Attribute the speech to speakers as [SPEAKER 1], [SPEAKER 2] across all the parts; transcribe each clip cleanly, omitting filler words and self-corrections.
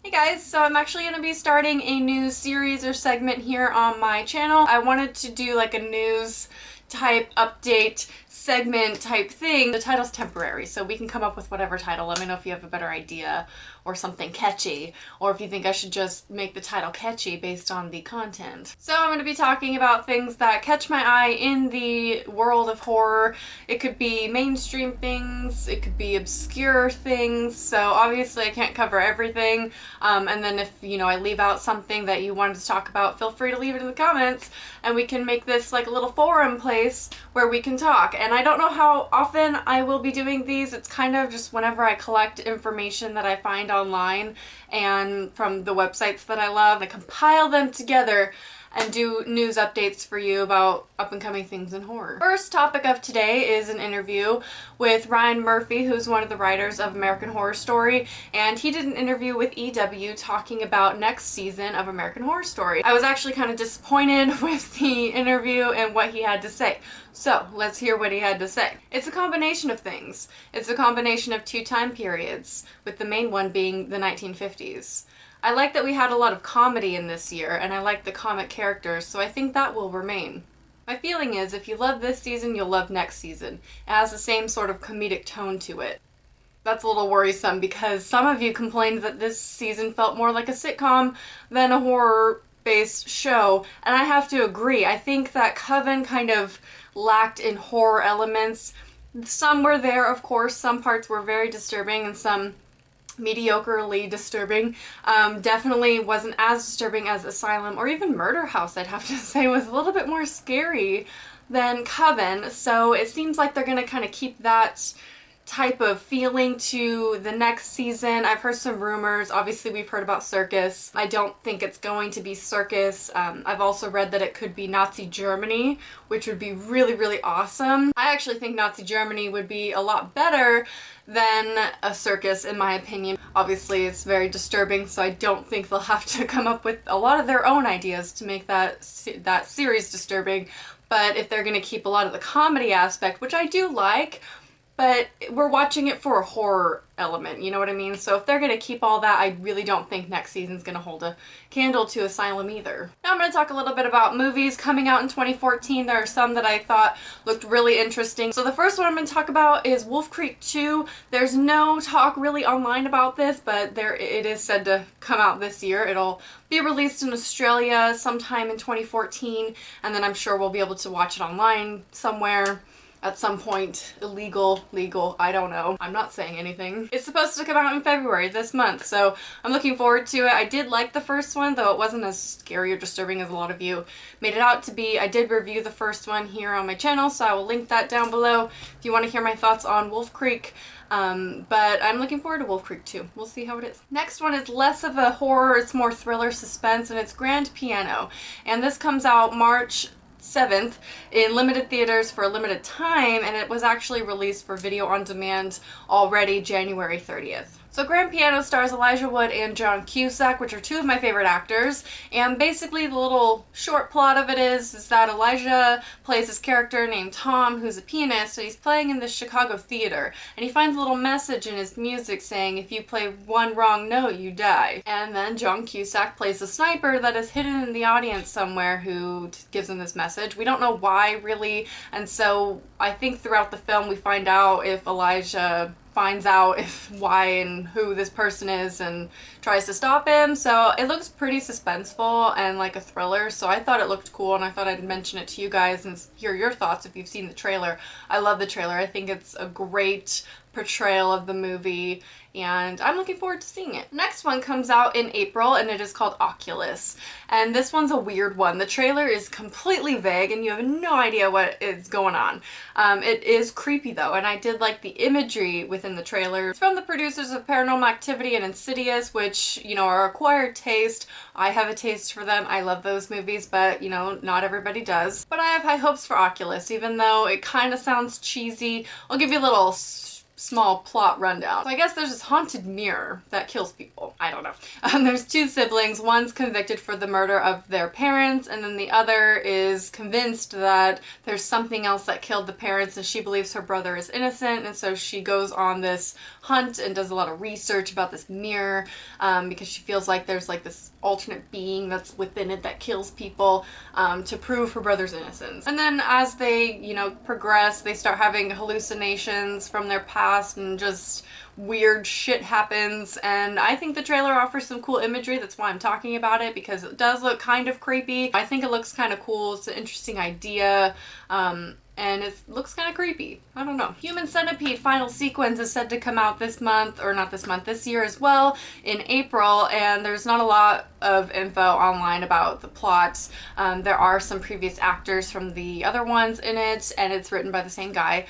[SPEAKER 1] Hey guys, so I'm actually going to be starting a new series or segment here on my channel. I wanted to do like a news type update segment type thing. The title's temporary, so we can come up with whatever title. Let me know if you have a better idea or something catchy, or if you think I should just make the title catchy based on the content. So I'm going to be talking about things that catch my eye in the world of horror. It could be mainstream things, it could be obscure things, so obviously I can't cover everything. And then if, I leave out something that you wanted to talk about, feel free to leave it in the comments, and we can make this like a little forum place where we can talk. And I don't know how often I will be doing these. It's kind of just whenever I collect information that I find online and from the websites that I love. I compile them together and do news updates for you about up-and-coming things in horror. First topic of today is an interview with Ryan Murphy, who's one of the writers of American Horror Story, and he did an interview with EW talking about next season of American Horror Story. I was actually kind of disappointed with the interview and what he had to say. So let's hear what he had to say. It's a combination of things. It's a combination of two time periods, with the main one being the 1950s. I like that we had a lot of comedy in this year, and I like the comic characters, so I think that will remain. My feeling is if you love this season, you'll love next season. It has the same sort of comedic tone to it. That's a little worrisome because some of you complained that this season felt more like a sitcom than a horror-based show, and I have to agree. I think that Coven kind of lacked in horror elements. Some were there, of course. Some parts were very disturbing and some mediocrely disturbing. Definitely wasn't as disturbing as Asylum or even Murder House, I'd have to say, was a little bit more scary than Coven. So it seems like they're gonna kind of keep that type of feeling to the next season. I've heard some rumors. Obviously we've heard about Circus. I don't think it's going to be Circus. I've also read that it could be Nazi Germany, which would be really, really awesome. I actually think Nazi Germany would be a lot better than a Circus, in my opinion. Obviously it's very disturbing, so I don't think they'll have to come up with a lot of their own ideas to make that series disturbing. But if they're going to keep a lot of the comedy aspect, which I do like, but we're watching it for a horror element, you know what I mean? So if they're gonna keep all that, I really don't think next season's gonna hold a candle to Asylum either. Now I'm gonna talk a little bit about movies coming out in 2014. There are some that I thought looked really interesting. So the first one I'm gonna talk about is Wolf Creek 2. There's no talk really online about this, but it is said to come out this year. It'll be released in Australia sometime in 2014, and then I'm sure we'll be able to watch it online somewhere at some point. Illegal, legal, I don't know. I'm not saying anything. It's supposed to come out in February this month, so I'm looking forward to it. I did like the first one, though it wasn't as scary or disturbing as a lot of you made it out to be. I did review the first one here on my channel, so I will link that down below if you want to hear my thoughts on Wolf Creek. But I'm looking forward to Wolf Creek 2. We'll see how it is. Next one is less of a horror, it's more thriller suspense, and it's Grand Piano. And this comes out March 7th in limited theaters for a limited time, and it was actually released for video on demand already January 30th. So Grand Piano stars Elijah Wood and John Cusack, which are two of my favorite actors, and basically the little short plot of it is that Elijah plays this character named Tom, who's a pianist, and he's playing in this Chicago theater, and he finds a little message in his music saying, if you play one wrong note, you die. And then John Cusack plays a sniper that is hidden in the audience somewhere who gives him this message. We don't know why, really, and so I think throughout the film we find out if Elijah finds out why and who this person is and tries to stop him. So it looks pretty suspenseful and like a thriller, so I thought it looked cool, and I thought I'd mention it to you guys and hear your thoughts if you've seen the trailer. I love the trailer. I think it's a great portrayal of the movie, and I'm looking forward to seeing it. Next one comes out in April, and it is called Oculus, and this one's a weird one. The trailer is completely vague and you have no idea what is going on. It is creepy though, and I did like the imagery within the trailer. It's from the producers of Paranormal Activity and Insidious, which, are acquired taste. I have a taste for them. I love those movies, but not everybody does. But I have high hopes for Oculus, even though it kind of sounds cheesy. I'll give you a little small plot rundown. So I guess there's this haunted mirror that kills people. I don't know. There's two siblings. One's convicted for the murder of their parents, and then the other is convinced that there's something else that killed the parents, and she believes her brother is innocent, and so she goes on this hunt and does a lot of research about this mirror because she feels like there's like this alternate being that's within it that kills people to prove her brother's innocence. And then as they, you know, progress, they start having hallucinations from their past and just weird shit happens, and I think the trailer offers some cool imagery. That's why I'm talking about it, because it does look kind of creepy. I think it looks kind of cool. It's an interesting idea. And it looks kind of creepy. I don't know. Human Centipede final sequence is said to come out this month, or not this month, this year as well, in April, and there's not a lot of info online about the plots. There are some previous actors from the other ones in it, and it's written by the same guy.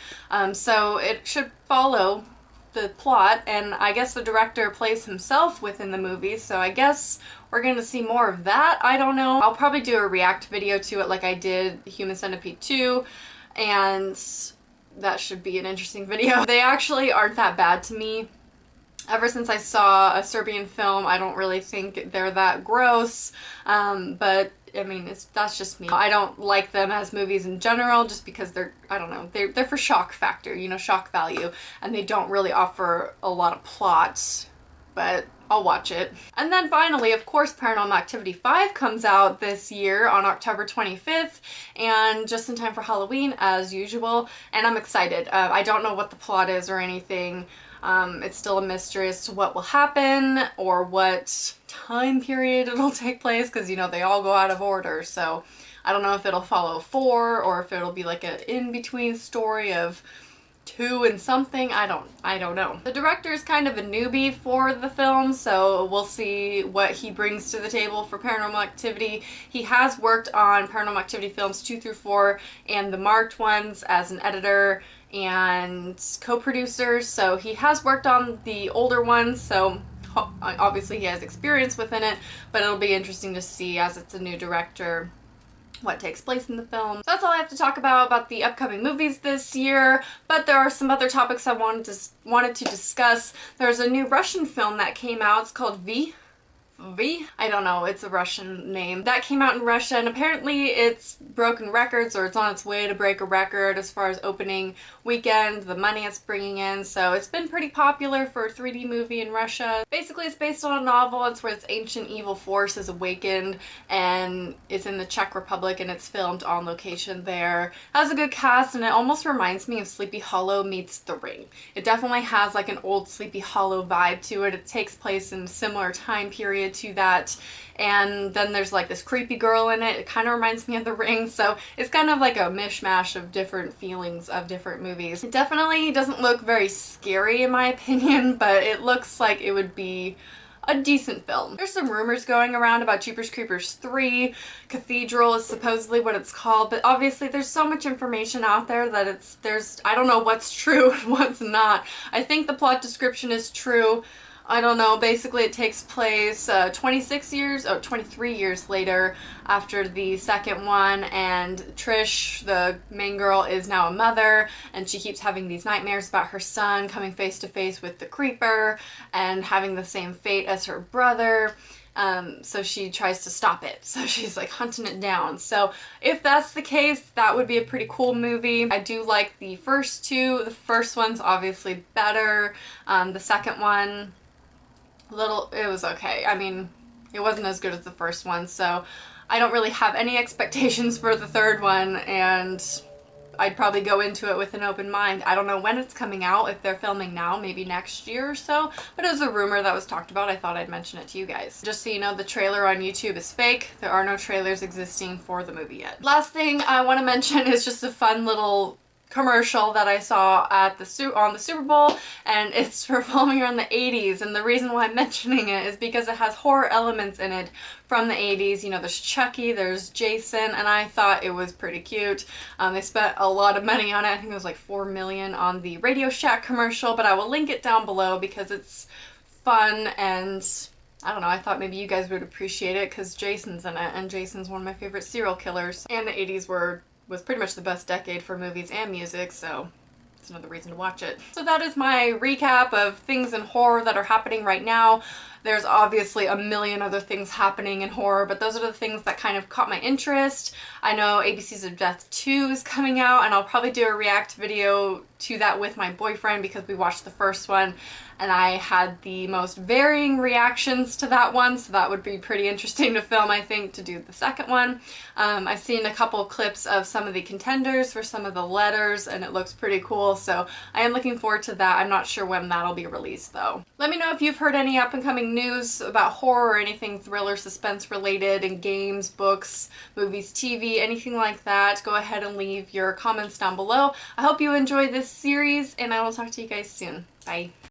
[SPEAKER 1] So it should follow the plot, and I guess the director plays himself within the movie, so I guess we're gonna see more of that. I don't know. I'll probably do a react video to it like I did Human Centipede 2, and that should be an interesting video. They actually aren't that bad to me. Ever since I saw a Serbian film, I don't really think they're that gross, but I mean, that's just me. I don't like them as movies in general just because they're, I don't know, they're for shock factor, you know, shock value, and they don't really offer a lot of plot, but I'll watch it. And then finally, of course, Paranormal Activity 5 comes out this year on October 25th, and just in time for Halloween as usual, and I'm excited. I don't know what the plot is or anything. It's still a mystery as to what will happen or what time period it'll take place, because, you know, they all go out of order, so I don't know if it'll follow 4 or if it'll be like an in-between story of 2 and something. I don't know. The director is kind of a newbie for the film, so we'll see what he brings to the table for Paranormal Activity. He has worked on Paranormal Activity films 2 through 4 and the marked ones as an editor and co-producer, so he has worked on the older ones, so obviously he has experience within it, but it'll be interesting to see, as it's a new director, what takes place in the film. So that's all I have to talk about the upcoming movies this year, but there are some other topics I wanted to discuss. There's a new Russian film that came out. It's called V? I don't know, it's a Russian name. That came out in Russia, and apparently it's broken records, or it's on its way to break a record as far as opening weekend, the money it's bringing in, so it's been pretty popular for a 3D movie in Russia. Basically, it's based on a novel. It's where this ancient evil force is awakened, and it's in the Czech Republic, and it's filmed on location there. It has a good cast, and it almost reminds me of Sleepy Hollow meets The Ring. It definitely has like an old Sleepy Hollow vibe to it. It takes place in a similar time period to that, and then there's like this creepy girl in it. It kind of reminds me of The Ring, so it's kind of like a mishmash of different feelings of different movies. It definitely doesn't look very scary in my opinion, but it looks like it would be a decent film. There's some rumors going around about Jeepers Creepers 3. Cathedral is supposedly what it's called, but obviously there's so much information out there that I don't know what's true and what's not. I think the plot description is true. I don't know, basically it takes place 23 years later after the second one, and Trish, the main girl, is now a mother, and she keeps having these nightmares about her son coming face to face with the creeper and having the same fate as her brother. So she tries to stop it. So she's like hunting it down. So if that's the case, that would be a pretty cool movie. I do like the first two. The first one's obviously better. The second one, it was okay. I mean, it wasn't as good as the first one, so I don't really have any expectations for the third one, and I'd probably go into it with an open mind. I don't know when it's coming out, if they're filming now, maybe next year or so, but it was a rumor that was talked about. I thought I'd mention it to you guys. Just so you know, the trailer on YouTube is fake. There are no trailers existing for the movie yet. Last thing I want to mention is just a fun little commercial that I saw at on the Super Bowl, and it's revolving around the 80s, and the reason why I'm mentioning it is because it has horror elements in it from the 80s. You know, there's Chucky, there's Jason, and I thought it was pretty cute. They spent a lot of money on it. I think it was like $4 million on the Radio Shack commercial, but I will link it down below because it's fun, and I don't know, I thought maybe you guys would appreciate it because Jason's in it, and Jason's one of my favorite serial killers, and the 80s was pretty much the best decade for movies and music, so it's another reason to watch it. So that is my recap of things in horror that are happening right now. There's obviously a million other things happening in horror, but those are the things that kind of caught my interest. I know ABCs of Death 2 is coming out, and I'll probably do a react video to that with my boyfriend because we watched the first one and I had the most varying reactions to that one, so that would be pretty interesting to film, I think, to do the second one. I've seen a couple clips of some of the contenders for some of the letters and it looks pretty cool, so I am looking forward to that. I'm not sure when that'll be released though. Let me know if you've heard any up and coming news about horror or anything thriller, suspense related in games, books, movies, TV, anything like that. Go ahead and leave your comments down below. I hope you enjoyed this series and I will talk to you guys soon. Bye.